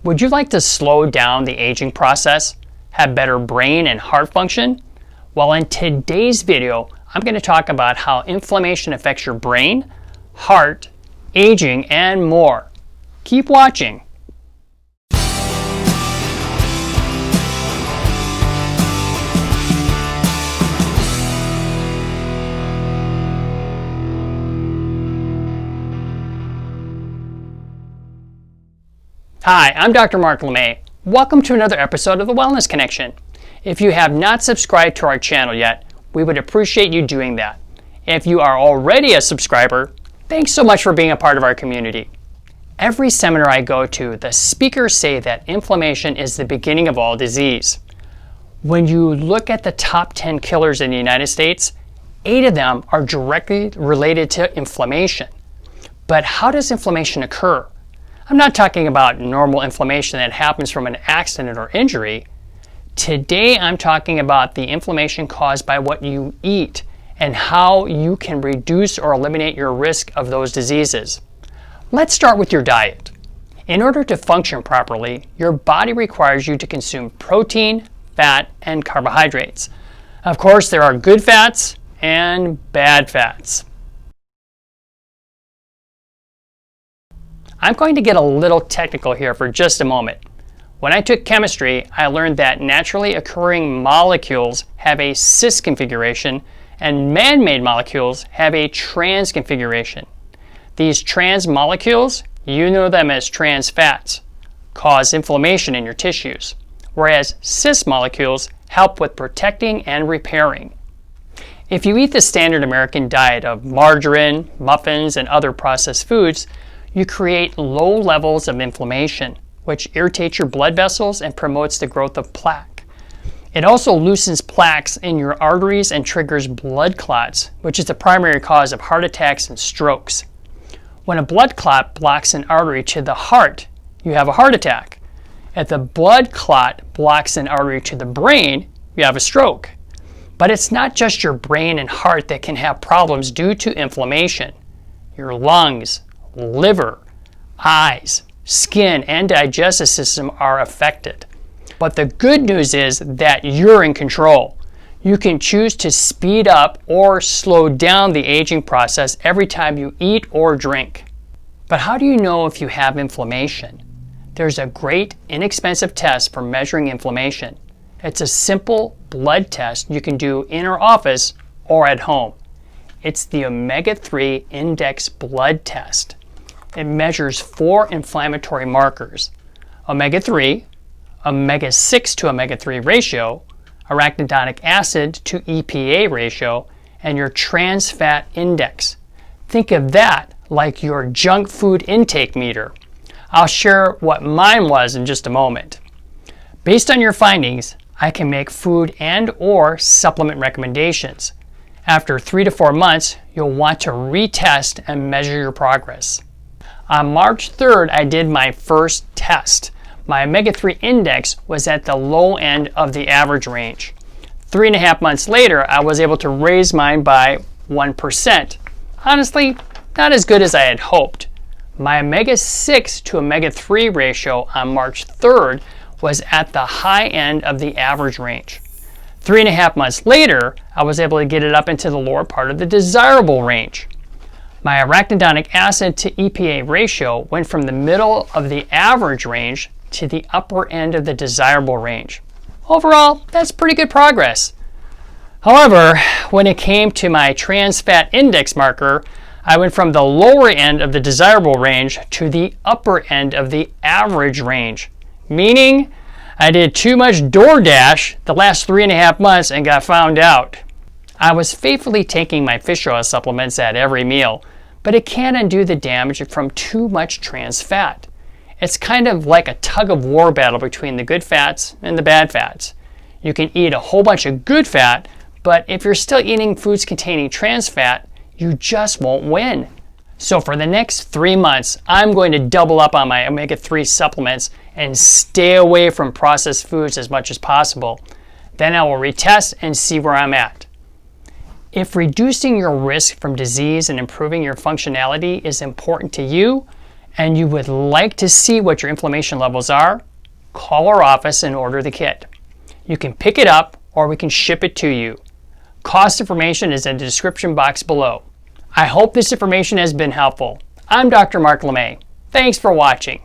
Would you like to slow down the aging process, have better brain and heart function? Well, in today's video, I'm going to talk about how inflammation affects your brain, heart, aging, and more. Keep watching. Hi, I'm Dr. Mark LeMay. Welcome to another episode of The Wellness Connection. If you have not subscribed to our channel yet, we would appreciate you doing that. If you are already a subscriber, thanks so much for being a part of our community. Every seminar I go to, the speakers say that inflammation is the beginning of all disease. When you look at the top 10 killers in the United States, 8 of them are directly related to inflammation. But how does inflammation occur? I'm not talking about normal inflammation that happens from an accident or injury. Today I'm talking about the inflammation caused by what you eat and how you can reduce or eliminate your risk of those diseases. Let's start with your diet. In order to function properly, your body requires you to consume protein, fat, and carbohydrates. Of course, there are good fats and bad fats. I'm going to get a little technical here for just a moment. When I took chemistry, I learned that naturally occurring molecules have a cis configuration and man-made molecules have a trans configuration. These trans molecules, you know them as trans fats, cause inflammation in your tissues, whereas cis molecules help with protecting and repairing. If you eat the standard American diet of margarine, muffins, and other processed foods, you create low levels of inflammation, which irritates your blood vessels and promotes the growth of plaque. It also loosens plaques in your arteries and triggers blood clots, which is the primary cause of heart attacks and strokes. When a blood clot blocks an artery to the heart, you have a heart attack. If the blood clot blocks an artery to the brain, you have a stroke. But it's not just your brain and heart that can have problems due to inflammation. Your lungs, liver, eyes, skin, and digestive system are affected. But the good news is that you're in control. You can choose to speed up or slow down the aging process every time you eat or drink. But how do you know if you have inflammation? There's a great, inexpensive test for measuring inflammation. It's a simple blood test you can do in our office or at home. It's the omega-3 index blood test. It measures 4 inflammatory markers: omega-3, omega-6 to omega-3 ratio, arachidonic acid to EPA ratio, and your trans fat index. Think of that like your junk food intake meter. I'll share what mine was in just a moment. Based on your findings, I can make food and or supplement recommendations. After 3 to 4 months, you'll want to retest and measure your progress. On March 3rd, I did my first test. My omega-3 index was at the low end of the average range. 3.5 months later, I was able to raise mine by 1%. Honestly, not as good as I had hoped. My omega-6 to omega-3 ratio on March 3rd was at the high end of the average range. 3.5 months later, I was able to get it up into the lower part of the desirable range. My arachidonic acid to EPA ratio went from the middle of the average range to the upper end of the desirable range. Overall, that's pretty good progress. However, when it came to my trans fat index marker, I went from the lower end of the desirable range to the upper end of the average range, meaning I did too much DoorDash the last 3.5 months and got found out. I was faithfully taking my fish oil supplements at every meal, but it can undo the damage from too much trans fat. It's kind of like a tug-of-war battle between the good fats and the bad fats. You can eat a whole bunch of good fat, but if you're still eating foods containing trans fat, you just won't win. So for the next 3 months, I'm going to double up on my omega-3 supplements and stay away from processed foods as much as possible. Then I will retest and see where I'm at. If reducing your risk from disease and improving your functionality is important to you, and you would like to see what your inflammation levels are, call our office and order the kit. You can pick it up or we can ship it to you. Cost information is in the description box below. I hope this information has been helpful. I'm Dr. Mark LeMay. Thanks for watching.